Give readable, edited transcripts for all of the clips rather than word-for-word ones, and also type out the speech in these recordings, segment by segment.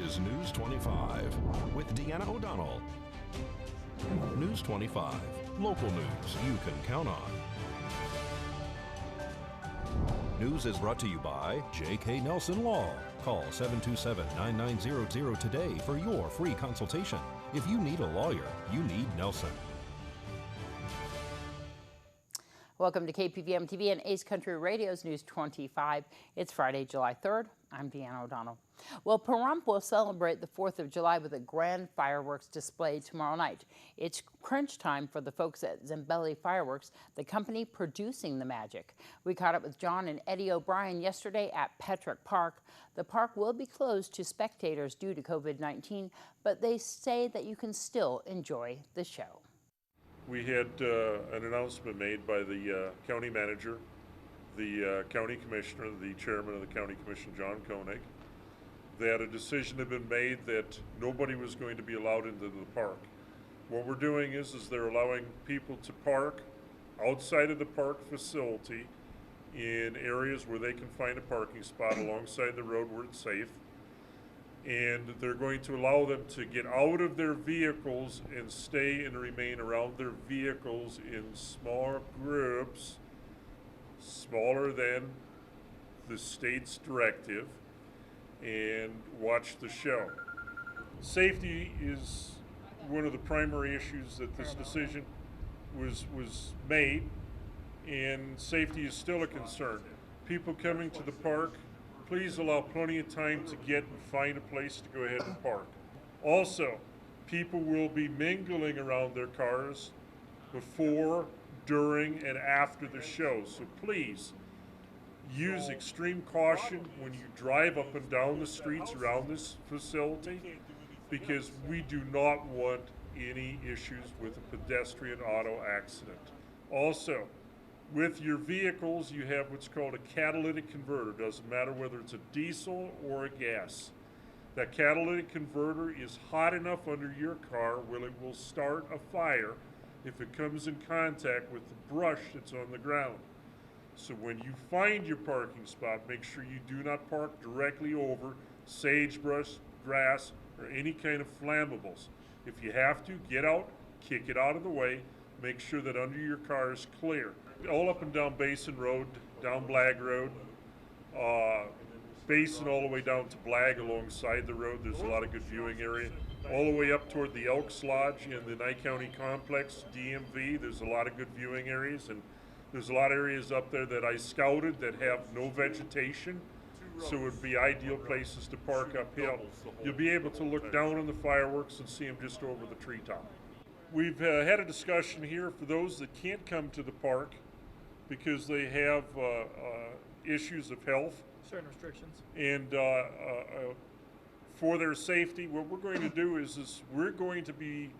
is News 25 with Deanna O'Donnell. News 25, local news you can count on. News is brought to you by J.K. Nelson Law. Call 727-9900 today for your free consultation. If you need a lawyer, you need Nelson. Welcome to KPVM-TV and Ace Country Radio's News 25. It's Friday, July 3rd. I'm Deanna O'Donnell. Well, Pahrump will celebrate the 4th of July with a grand fireworks display tomorrow night. It's crunch time for the folks at Zambelli Fireworks, the company producing the magic. We caught up with John and Eddie O'Brien yesterday at Petrick Park. The park will be closed to spectators due to COVID-19, but they say that you can still enjoy the show. We had an announcement made by the county manager, the county commissioner, the chairman of the county commission, John Koenig, that a decision had been made that nobody was going to be allowed into the park. What we're doing is they're allowing people to park outside of the park facility in areas where they can find a parking spot alongside the road where it's safe. And they're going to allow them to get out of their vehicles and stay and remain around their vehicles in small groups, smaller than the state's directive, and watch the show. Safety is one of the primary issues that this decision was made, and safety is still a concern. People coming to the park, please allow plenty of time to get and find a place to go ahead and park. Also, people will be mingling around their cars before, during, and after the show. So please use extreme caution when you drive up and down the streets around this facility, because we do not want any issues with a pedestrian auto accident. Also, with your vehicles, you have what's called a catalytic converter. Doesn't matter whether it's a diesel or a gas. That catalytic converter is hot enough under your car where it will start a fire if it comes in contact with the brush that's on the ground. So when you find your parking spot, make sure you do not park directly over sagebrush, grass, or any kind of flammables. If you have to, get out, kick it out of the way, make sure that under your car is clear. All up and down Basin Road, down Blag Road, Basin all the way down to Blag alongside the road. There's a lot of good viewing area. All the way up toward the Elks Lodge in the Nye County Complex, DMV, there's a lot of good viewing areas, and there's a lot of areas up there that I scouted that have no vegetation, so it would be ideal places to park uphill. You'll be able to look down on the fireworks and see them just over the treetop. We've had a discussion here for those that can't come to the park because they have issues of health. Certain restrictions. And for their safety, what we're going to do is we're going to be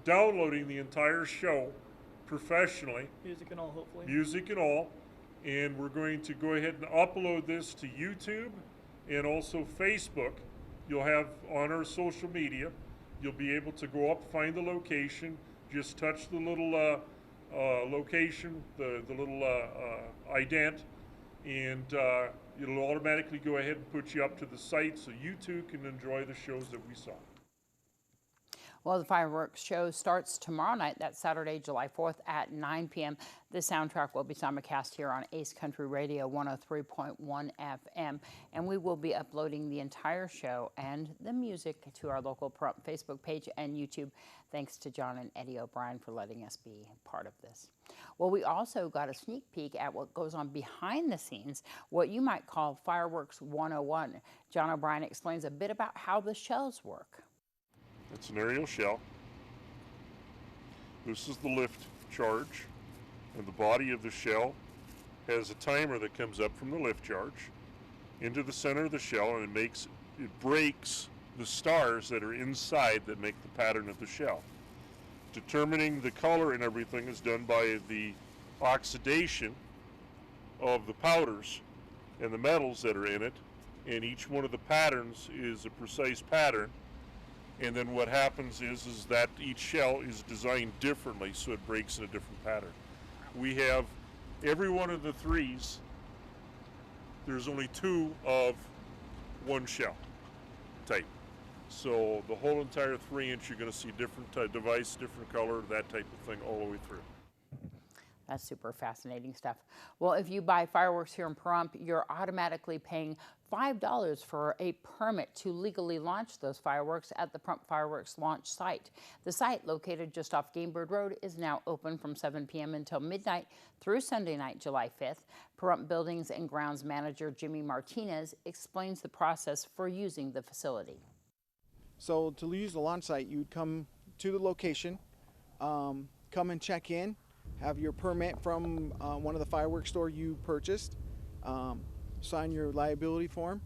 downloading the entire show professionally. Music and all, hopefully. Music and all. And we're going to go ahead and upload this to YouTube and also Facebook. You'll have on our social media. You'll be able to go up, find the location, just touch the little location, the little ident, and it'll automatically go ahead and put you up to the site so you too can enjoy the shows that we saw. Well, the fireworks show starts tomorrow night. That's Saturday, July 4th at 9 p.m. The soundtrack will be simulcast here on Ace Country Radio 103.1 FM, and we will be uploading the entire show and the music to our local Pahrump Facebook page and YouTube. Thanks to John and Eddie O'Brien for letting us be part of this. Well, we also got a sneak peek at what goes on behind the scenes, what you might call Fireworks 101. John O'Brien explains a bit about how the shells work. It's an aerial shell. This is the lift charge, and the body of the shell has a timer that comes up from the lift charge into the center of the shell, and it breaks the stars that are inside that make the pattern of the shell. Determining the color and everything is done by the oxidation of the powders and the metals that are in it, and each one of the patterns is a precise pattern. And then what happens is that each shell is designed differently, so it breaks in a different pattern. We have every one of the threes, there's only two of one shell type. So the whole entire 3-inch, you're going to see different device, different color, that type of thing all the way through. That's super fascinating stuff. Well, if you buy fireworks here in Pahrump, you're automatically paying $5 for a permit to legally launch those fireworks at the Pahrump Fireworks launch site. The site, located just off Gamebird Road, is now open from 7 p.m. until midnight through Sunday night, July 5th. Pahrump Buildings and Grounds Manager Jimmy Martinez explains the process for using the facility. So to use the launch site, you'd come to the location, come and check in, have your permit from one of the fireworks store you purchased, sign your liability form,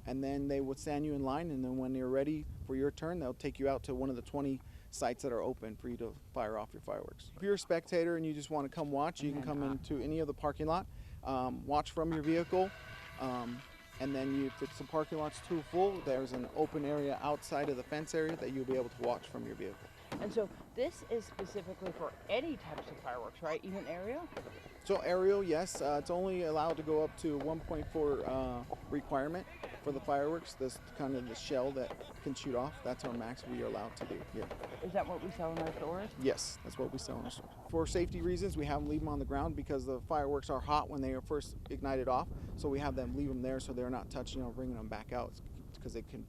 and then they would stand you in line, and then when you're ready for your turn, they'll take you out to one of the 20 sites that are open for you to fire off your fireworks. If you're a spectator and you just want to come watch, you can come into any of the parking lot, watch from your vehicle, and then if the parking lot's too full, there's an open area outside of the fence area that you'll be able to watch from your vehicle. And so this is specifically for any types of fireworks, right? Even aerial? So aerial, yes. It's only allowed to go up to 1.4 requirement for the fireworks. This kind of the shell that can shoot off. That's our max we are allowed to do here. Is that what we sell in our stores? Yes, that's what we sell in our stores. For safety reasons, we have them leave them on the ground because the fireworks are hot when they are first ignited off. So we have them leave them there so they're not touching or bringing them back out because they can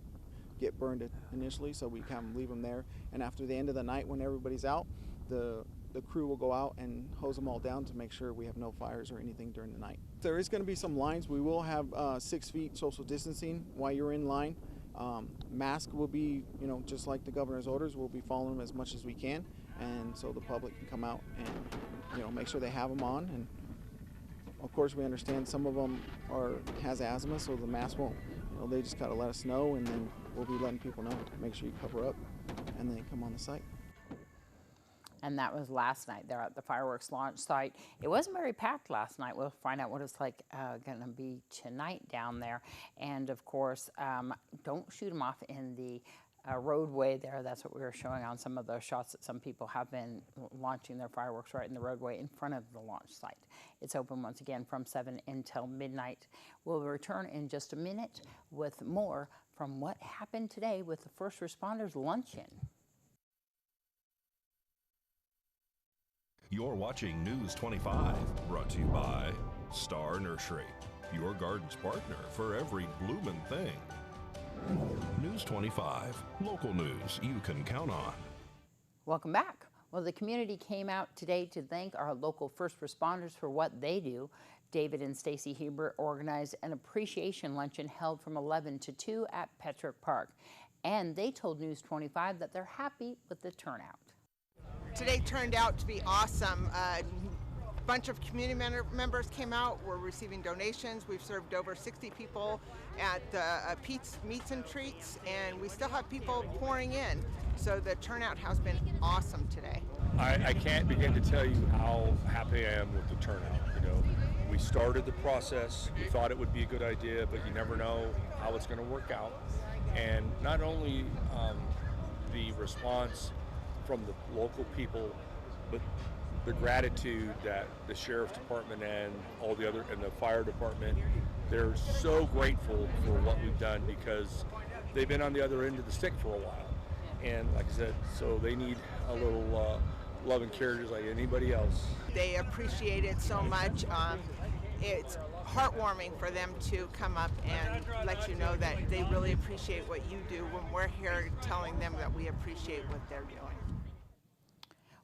get burned initially. So we have them leave them there. And after the end of the night, when everybody's out, the crew will go out and hose them all down to make sure we have no fires or anything during the night. There is going to be some lines. We will have 6 feet social distancing while you're in line. Mask will be, just like the governor's orders, we'll be following them as much as we can, and so the public can come out and make sure they have them on. And of course, we understand some of them has asthma, so the mask won't. They just gotta let us know, and then we'll be letting people know. Make sure you cover up, and then come on the site. And that was last night there at the fireworks launch site. It wasn't very packed last night. We'll find out what it's like going to be tonight down there. And of course, don't shoot them off in the roadway there. That's what we were showing on some of the shots that some people have been launching their fireworks right in the roadway in front of the launch site. It's open once again from 7 until midnight. We'll return in just a minute with more from what happened today with the first responders luncheon. You're watching News 25, brought to you by Star Nursery, your garden's partner for every bloomin' thing. News 25, local news you can count on. Welcome back. Well, the community came out today to thank our local first responders for what they do. David and Stacie Hiebert organized an appreciation luncheon held from 11 to 2 at Petrick Park. And they told News 25 that they're happy with the turnout. Today turned out to be awesome. A bunch of community members came out. We're receiving donations. We've served over 60 people at Pete's Meats and Treats, and we still have people pouring in. So the turnout has been awesome today. I can't begin to tell you how happy I am with the turnout. We started the process. We thought it would be a good idea, but you never know how it's going to work out. And not only the response from the local people, but the gratitude that the sheriff's department and all the other, and the fire department, they're so grateful for what we've done because they've been on the other end of the stick for a while. And like I said, so they need a little love and care just like anybody else. They appreciate it so much. It's heartwarming for them to come up and let you know that they really appreciate what you do when we're here telling them that we appreciate what they're doing.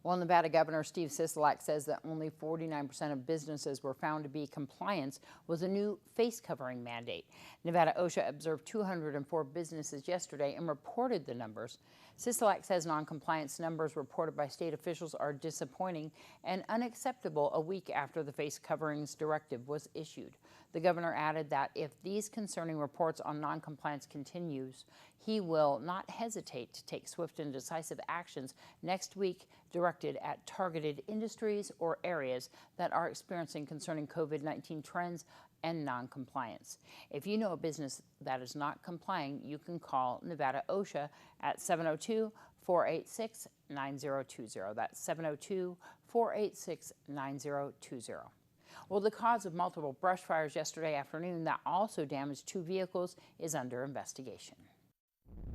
Well, Nevada Governor Steve Sisolak says that only 49% of businesses were found to be compliant with a new face covering mandate. Nevada OSHA observed 204 businesses yesterday and reported the numbers. Sisolak says non-compliance numbers reported by state officials are disappointing and unacceptable a week after the face coverings directive was issued. The governor added that if these concerning reports on non-compliance continues, he will not hesitate to take swift and decisive actions next week directed at targeted industries or areas that are experiencing concerning COVID-19 trends and non-compliance. If you know a business that is not complying, you can call Nevada OSHA at 702-486-9020. That's 702-486-9020. Well, the cause of multiple brush fires yesterday afternoon that also damaged 2 vehicles is under investigation.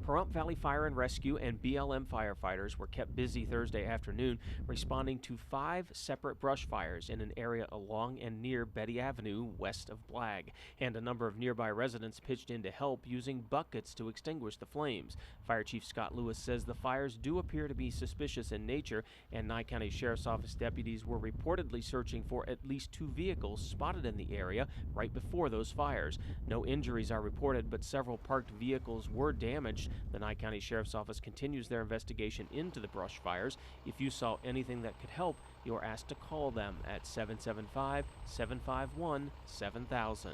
Pahrump Valley Fire and Rescue and BLM firefighters were kept busy Thursday afternoon responding to 5 separate brush fires in an area along and near Betty Avenue west of Blag, and a number of nearby residents pitched in to help using buckets to extinguish the flames. Fire Chief Scott Lewis says the fires do appear to be suspicious in nature, and Nye County Sheriff's Office deputies were reportedly searching for at least 2 vehicles spotted in the area right before those fires. No injuries are reported, but several parked vehicles were damaged. The Nye County Sheriff's Office continues their investigation into the brush fires. If you saw anything that could help, you are asked to call them at 775-751-7000.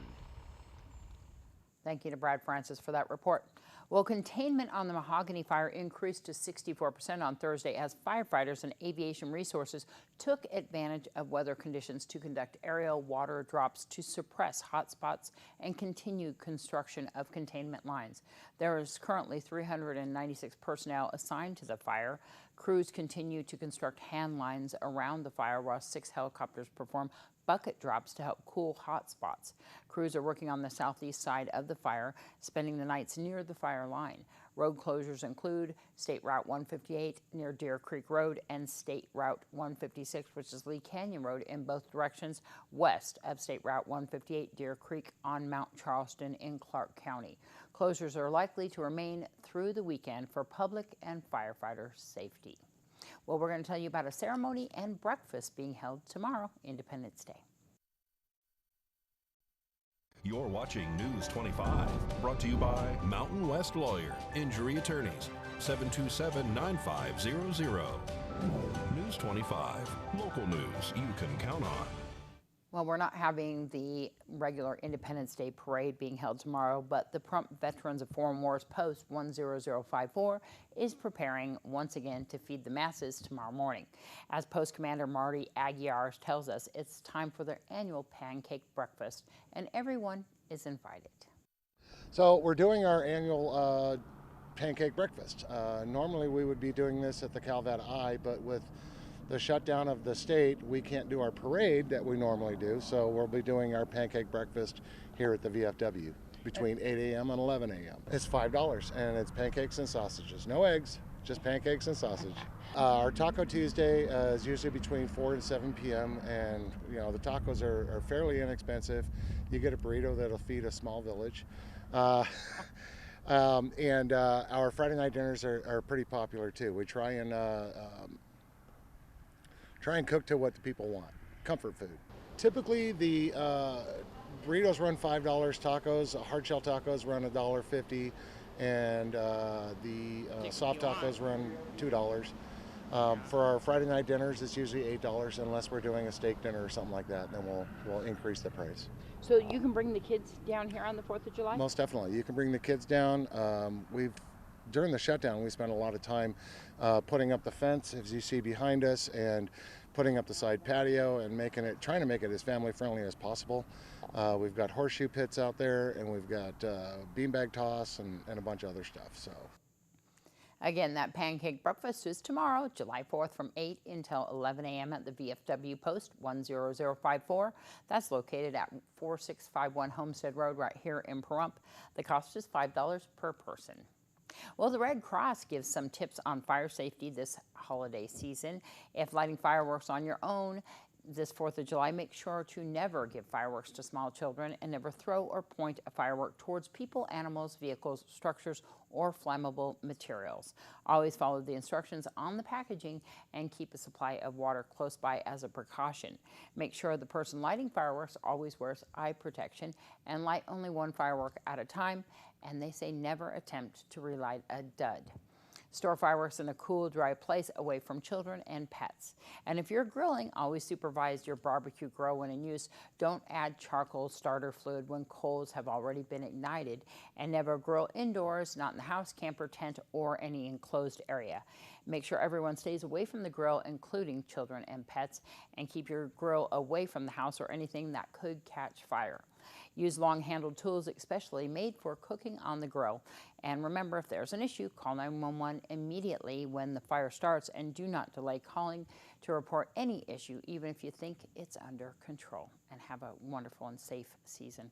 Thank you to Brad Francis for that report. Well, containment on the Mahogany Fire increased to 64% on Thursday as firefighters and aviation resources took advantage of weather conditions to conduct aerial water drops to suppress hot spots and continue construction of containment lines. There is currently 396 personnel assigned to the fire. Crews continue to construct hand lines around the fire while 6 helicopters perform bucket drops to help cool hot spots. Crews are working on the southeast side of the fire, spending the nights near the fire line. Road closures include State Route 158 near Deer Creek Road and State Route 156, which is Lee Canyon Road, in both directions west of State Route 158 Deer Creek on Mount Charleston in Clark County. Closures are likely to remain through the weekend for public and firefighter safety. Well, we're going to tell you about a ceremony and breakfast being held tomorrow, Independence Day. You're watching News 25, brought to you by Mountain West Lawyer, Injury Attorneys, 727-9500. News 25, local news you can count on. Well, we're not having the regular Independence Day parade being held tomorrow, but the Pahrump Veterans of Foreign Wars Post 10054 is preparing once again to feed the masses tomorrow morning. As Post Commander Marty Aguiar tells us, it's time for their annual pancake breakfast, and everyone is invited. So we're doing our annual pancake breakfast. Normally we would be doing this at the Calvetta I, but with the shutdown of the state, we can't do our parade that we normally do, so we'll be doing our pancake breakfast here at the VFW between 8 a.m. and 11 a.m. It's $5, and it's pancakes and sausages. No eggs, just pancakes and sausage. Our Taco Tuesday is usually between 4 and 7 p.m., and you know the tacos are fairly inexpensive. You get a burrito that'll feed a small village. Our Friday night dinners are pretty popular too. We try and cook to what the people want, comfort food. Typically the burritos run $5, tacos, hard shell tacos run $1.50, and the soft tacos run $2. For our Friday night dinners, it's usually $8, unless we're doing a steak dinner or something like that, then we'll increase the price. So you can bring the kids down here on the 4th of July? Most definitely. You can bring the kids down. During the shutdown, we spent a lot of time putting up the fence, as you see behind us, and putting up the side patio and trying to make it as family friendly as possible. We've got horseshoe pits out there, and we've got beanbag toss and a bunch of other stuff. So, again, that pancake breakfast is tomorrow, July 4th, from 8 until 11 a.m. at the VFW Post 10054. That's located at 4651 Homestead Road right here in Pahrump. The cost is $5 per person. Well, the Red Cross gives some tips on fire safety this holiday season. If lighting fireworks on your own this 4th of July, make sure to never give fireworks to small children and never throw or point a firework towards people, animals, vehicles, structures, or flammable materials. Always follow the instructions on the packaging and keep a supply of water close by as a precaution. Make sure the person lighting fireworks always wears eye protection and light only one firework at a time. And they say never attempt to relight a dud. Store fireworks in a cool, dry place away from children and pets. And if you're grilling, always supervise your barbecue grill when in use. Don't add charcoal starter fluid when coals have already been ignited. And never grill indoors, not in the house, camper, tent, or any enclosed area. Make sure everyone stays away from the grill, including children and pets. And keep your grill away from the house or anything that could catch fire. Use long-handled tools, especially made for cooking on the grill. And remember, if there's an issue, call 911 immediately when the fire starts, and do not delay calling to report any issue, even if you think it's under control. And have a wonderful and safe season.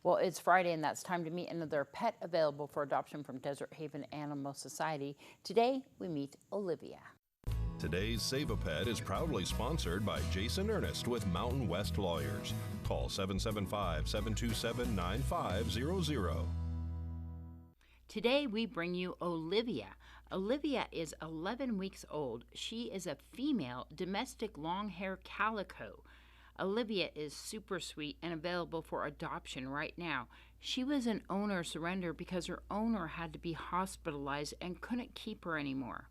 Well, it's Friday, and that's time to meet another pet available for adoption from Desert Haven Animal Society. Today, we meet Olivia. Today's Save a Pet is proudly sponsored by Jason Ernest with Mountain West Lawyers. Call 775-727-9500. Today, we bring you Olivia. Olivia is 11 weeks old. She is a female domestic long-hair calico. Olivia is super sweet and available for adoption right now. She was an owner surrender because her owner had to be hospitalized and couldn't keep her anymore.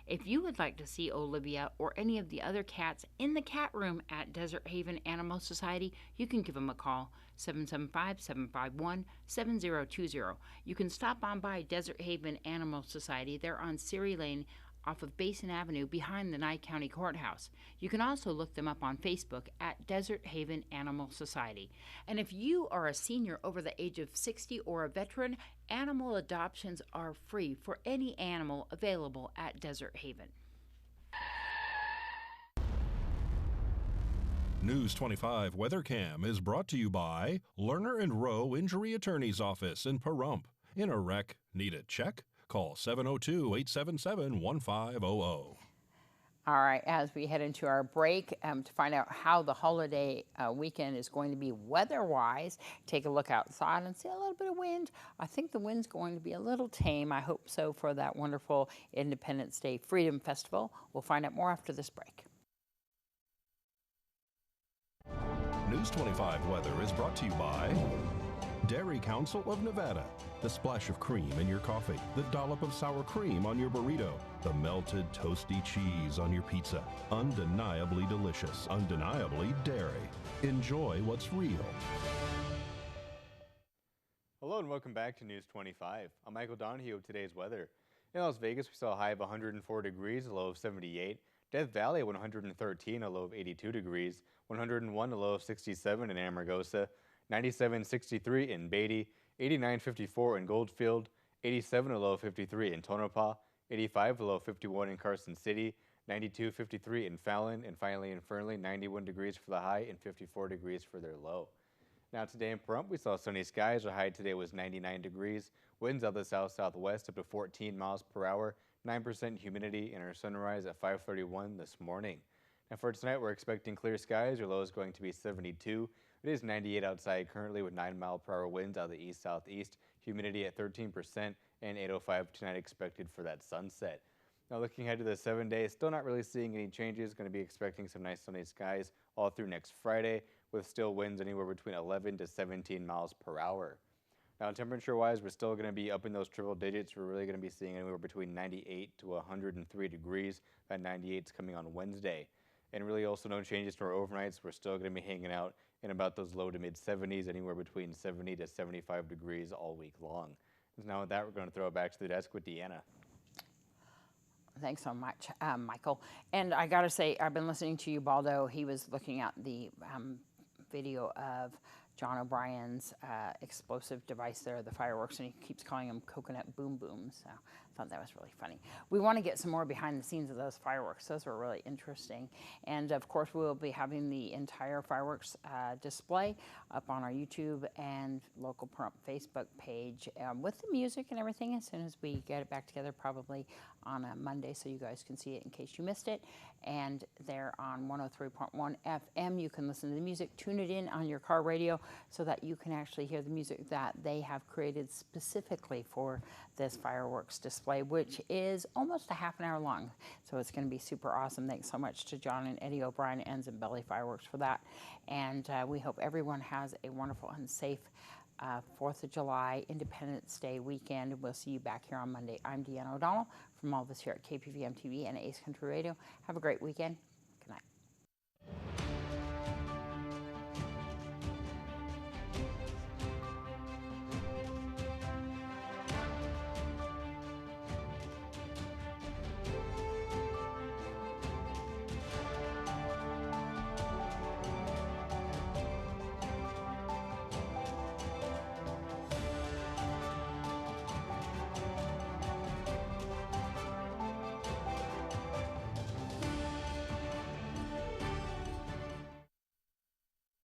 If you would like to see Olivia or any of the other cats in the cat room at Desert Haven Animal Society, you can give them a call, 775-751-7020. You can stop on by Desert Haven Animal Society. They're on Siri Lane off of Basin Avenue behind the Nye County Courthouse. You can also look them up on Facebook at Desert Haven Animal Society. And if you are a senior over the age of 60 or a veteran, animal adoptions are free for any animal available at Desert Haven. News 25 Weather Cam is brought to you by Lerner and Rowe Injury Attorney's Office in Pahrump. In a wreck, need a check? Call 702-877-1500. All right, as we head into our break to find out how the holiday weekend is going to be weather-wise, take a look outside and see a little bit of wind. I think the wind's going to be a little tame. I hope so for that wonderful Independence Day Freedom Festival. We'll find out more after this break. News 25 weather is brought to you by Dairy Council of Nevada. The splash of cream in your coffee, the dollop of sour cream on your burrito, the melted toasty cheese on your pizza. Undeniably delicious, undeniably dairy. Enjoy what's real. Hello and welcome back to News 25. I'm Michael Donahue with today's weather. In Las Vegas, we saw a high of 104 degrees, a low of 78. Death Valley at 113, a low of 82 degrees. 101, a low of 67 in Amargosa. 97.63 in Beatty, 89.54 in Goldfield, 87 a low of 53 in Tonopah, 85 a low of 51 in Carson City, 92.53 in Fallon, and finally in Fernley, 91 degrees for the high and 54 degrees for their low. Now today in Pahrump, we saw sunny skies. Our high today was 99 degrees. Winds out the south-southwest up to 14 miles per hour, 9% humidity, and our sunrise at 5:31 this morning. Now for tonight, we're expecting clear skies. Our low is going to be 72. It is 98 outside currently with 9-mile-per-hour winds out of the east-southeast, humidity at 13%, and 8:05 tonight expected for that sunset. Now looking ahead to the 7 days, still not really seeing any changes. Going to be expecting some nice sunny skies all through next Friday with still winds anywhere between 11 to 17 miles per hour. Now temperature-wise, we're still going to be up in those triple digits. We're really going to be seeing anywhere between 98 to 103 degrees. That 98 is coming on Wednesday. And really also no changes to our overnights. We're still going to be hanging out in about those low to mid 70s, anywhere between 70 to 75 degrees all week long. So now with that, we're going to throw it back to the desk with Deanna. Thanks so much, Michael. And I got to say, I've been listening to you, Baldo. He was looking at the video of John O'Brien's explosive device there, the fireworks, and he keeps calling them coconut boom booms. So I thought that was really funny. We want to get some more behind the scenes of those fireworks. Those were really interesting. And of course, we'll be having the entire fireworks display up on our YouTube and local Pahrump Facebook page with the music and everything as soon as we get it back together, probably on a Monday, so you guys can see it in case you missed it. And they're on 103.1 FM. You can listen to the music, tune it in on your car radio so that you can actually hear the music that they have created specifically for this fireworks display, which is almost a half an hour long. So it's going to be super awesome. Thanks so much to John and Eddie O'Brien and Zambelli Fireworks for that. And we hope everyone has a wonderful and safe 4th of July Independence Day weekend. We'll see you back here on Monday. I'm Deanna O'Donnell from all of us here at KPVM-TV and Ace Country Radio. Have a great weekend.